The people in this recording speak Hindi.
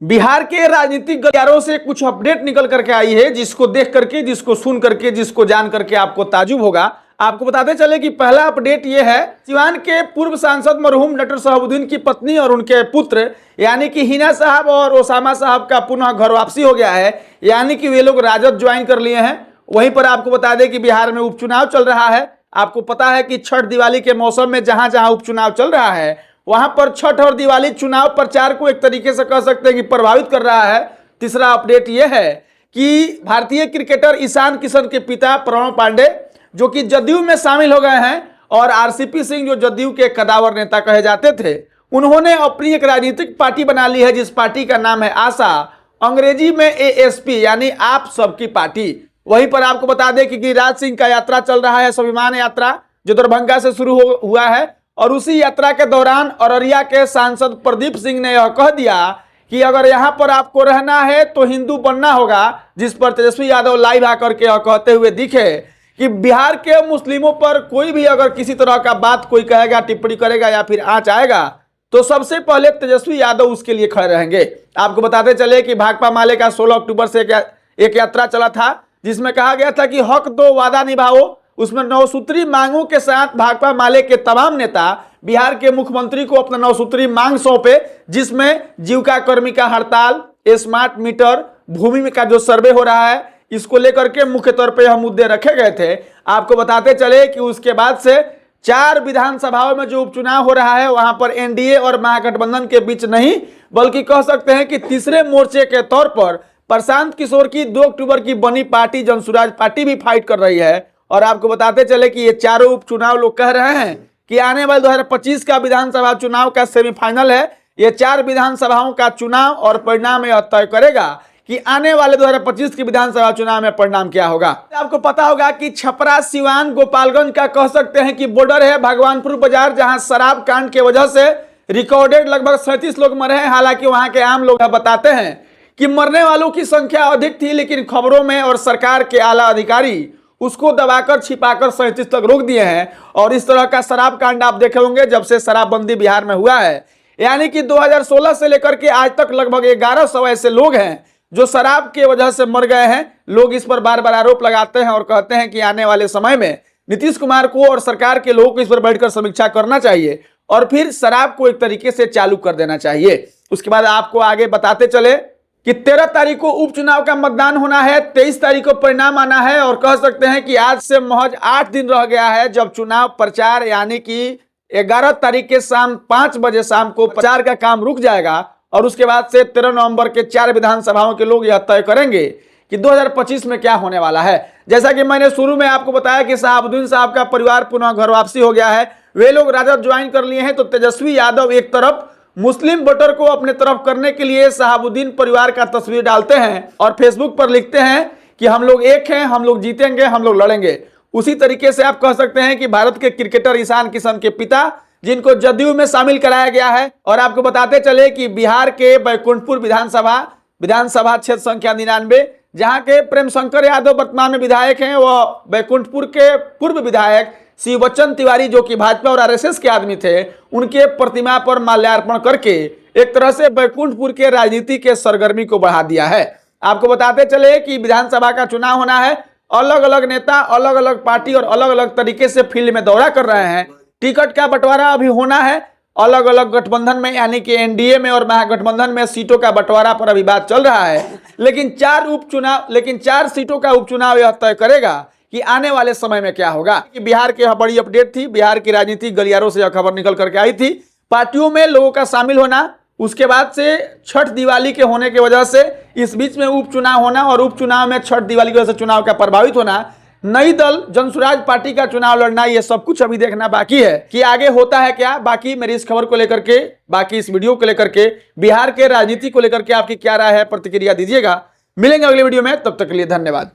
बिहार के राजनीतिक गलियारों से कुछ अपडेट निकल करके आई है, जिसको देख करके, जिसको सुन करके, जिसको जान करके आपको ताजुब होगा। आपको बताते चले कि पहला अपडेट यह है, सिवान के पूर्व सांसद मरहूम डॉक्टर शहाबुद्दीन की पत्नी और उनके पुत्र यानी कि हिना साहब और ओसामा साहब का पुनः घर वापसी हो गया है, यानी कि वे लोग राजद ज्वाइन कर लिए हैं। वहीं पर आपको बता दें कि बिहार में उपचुनाव चल रहा है। आपको पता है कि छठ दिवाली के मौसम में जहां जहां उपचुनाव चल रहा है, वहां पर छठ और दिवाली चुनाव प्रचार को एक तरीके से कह सकते हैं कि प्रभावित कर रहा है। तीसरा अपडेट यह है कि भारतीय क्रिकेटर ईशान किशन के पिता प्रणव पांडे, जो कि जदयू में शामिल हो गए हैं, और आरसीपी सिंह, जो जदयू के कदावर नेता कहे जाते थे, उन्होंने अपनी एक राजनीतिक पार्टी बना ली है, जिस पार्टी का नाम है आशा, अंग्रेजी में एएसपी यानी आप सबकी पार्टी। वहीं पर आपको बता दें कि गिरिराज सिंह का यात्रा चल रहा है, स्वाभिमान यात्रा, जो दरभंगा से शुरू हुआ है, और उसी यात्रा के दौरान अररिया के सांसद प्रदीप सिंह ने यह कह दिया कि अगर यहां पर आपको रहना है तो हिंदू बनना होगा, जिस पर तेजस्वी यादव लाइव आकर के यह कहते हुए दिखे कि बिहार के मुस्लिमों पर कोई भी अगर किसी तरह का बात कोई कहेगा, टिप्पणी करेगा या फिर आंच आएगा, तो सबसे पहले तेजस्वी यादव उसके लिए खड़े रहेंगे। आपको बताते चले कि भाकपा माले का 16 अक्टूबर से एक यात्रा चला था, जिसमें कहा गया था कि हक दो वादा निभाओ। उसमें 9 सूत्री मांगों के साथ भाकपा माले के तमाम नेता बिहार के मुख्यमंत्री को अपना 9 सूत्री मांग सौंपे, जिसमें जीविका कर्मी का हड़ताल, स्मार्ट मीटर, भूमि में का जो सर्वे हो रहा है, इसको लेकर के मुख्य तौर पे यह मुद्दे रखे गए थे। आपको बताते चले कि उसके बाद से 4 विधानसभाओं में जो उपचुनाव हो रहा है, वहां पर एनडीए और महागठबंधन के बीच नहीं, बल्कि कह सकते हैं कि तीसरे मोर्चे के तौर पर प्रशांत किशोर की 2 अक्टूबर की बनी पार्टी जनसुराज पार्टी भी फाइट कर रही है। और आपको बताते चले कि ये चारों उपचुनाव लोग कह रहे हैं कि आने वाले 2025 का विधानसभा चुनाव का सेमीफाइनल है। ये 4 विधानसभाओं का चुनाव और परिणाम यह तय करेगा कि आने वाले 2025 के विधानसभा चुनाव में परिणाम क्या होगा। आपको पता होगा कि छपरा, सिवान, गोपालगंज का कह सकते हैं कि बॉर्डर है भगवानपुर बाजार, जहां शराब कांड की वजह से रिकॉर्डेड लगभग 37 लोग मरे हैं। हालांकि वहां के आम लोग बताते हैं कि मरने वालों की संख्या अधिक थी, लेकिन खबरों में और सरकार के आला अधिकारी उसको दबाकर छिपाकर 37 तक रोक दिए हैं। और इस तरह का शराब कांड आप देखे होंगे जब से शराबबंदी बिहार में हुआ है, यानी कि 2016 से लेकर के आज तक लगभग 1100 ऐसे लोग हैं जो शराब की वजह से मर गए हैं। लोग इस पर बार बार आरोप लगाते हैं और कहते हैं कि आने वाले समय में नीतीश कुमार को और सरकार के लोगों को इस पर बैठकर समीक्षा करना चाहिए और फिर शराब को एक तरीके से चालू कर देना चाहिए। उसके बाद आपको आगे बताते चले कि 13 तारीख को उपचुनाव का मतदान होना है, 23 तारीख को परिणाम आना है, और कह सकते हैं कि आज से महज 8 दिन रह गया है जब चुनाव प्रचार यानी कि 11 तारीख के शाम 5 बजे शाम को प्रचार का काम रुक जाएगा। और उसके बाद से 13 नवंबर के 4 विधानसभाओं के लोग यह तय करेंगे कि 2025 में क्या होने वाला है। जैसा कि मैंने शुरू में आपको बताया कि शहाबुद्दीन साहब का परिवार पुनः घर वापसी हो गया है, वे लोग राजद ज्वाइन कर लिए हैं। तो तेजस्वी यादव एक तरफ मुस्लिम वोटर को अपने तरफ करने के लिए शहाबुद्दीन परिवार का तस्वीर डालते हैं और फेसबुक पर लिखते हैं कि हम लोग एक हैं, हम लोग जीतेंगे, हम लोग लड़ेंगे। उसी तरीके से आप कह सकते हैं कि भारत के क्रिकेटर ईशान किशन के पिता, जिनको जदयू में शामिल कराया गया है, और आपको बताते चले कि बिहार के बैकुंठपुर विधानसभा क्षेत्र संख्या 99, जहां के प्रेम शंकर यादव वर्तमान में विधायक हैं, वह बैकुंठपुर के पूर्व विधायक शिव बच्चन तिवारी, जो कि भाजपा और आरएसएस के आदमी थे, उनके प्रतिमा पर माल्यार्पण करके एक तरह से बैकुंठपुर के राजनीति के सरगर्मी को बढ़ा दिया है। आपको बताते चले कि विधानसभा का चुनाव होना है, अलग अलग नेता, अलग अलग पार्टी और अलग अलग तरीके से फील्ड में दौरा कर रहे हैं। टिकट का बंटवारा अभी होना है अलग अलग गठबंधन में, यानी कि एनडीए में और महागठबंधन में सीटों का बंटवारा पर अभी बात चल रहा है। लेकिन 4 सीटों का उपचुनाव यह तय करेगा कि आने वाले समय में क्या होगा। कि बिहार की बड़ी अपडेट थी, बिहार की राजनीतिक गलियारों से यह खबर निकल करके आई थी, पार्टियों में लोगों का शामिल होना, उसके बाद से छठ दिवाली के होने की वजह से इस बीच में उपचुनाव होना, और उपचुनाव में छठ दिवाली की वजह से चुनाव का प्रभावित होना, नई दल जनसुराज पार्टी का चुनाव लड़ना, ये सब कुछ अभी देखना बाकी है कि आगे होता है क्या। बाकी मेरी इस खबर को लेकर के, बाकी इस वीडियो को लेकर के, बिहार के राजनीति को लेकर के आपकी क्या राय है, प्रतिक्रिया दीजिएगा। मिलेंगे अगले वीडियो में, तब तक के लिए धन्यवाद।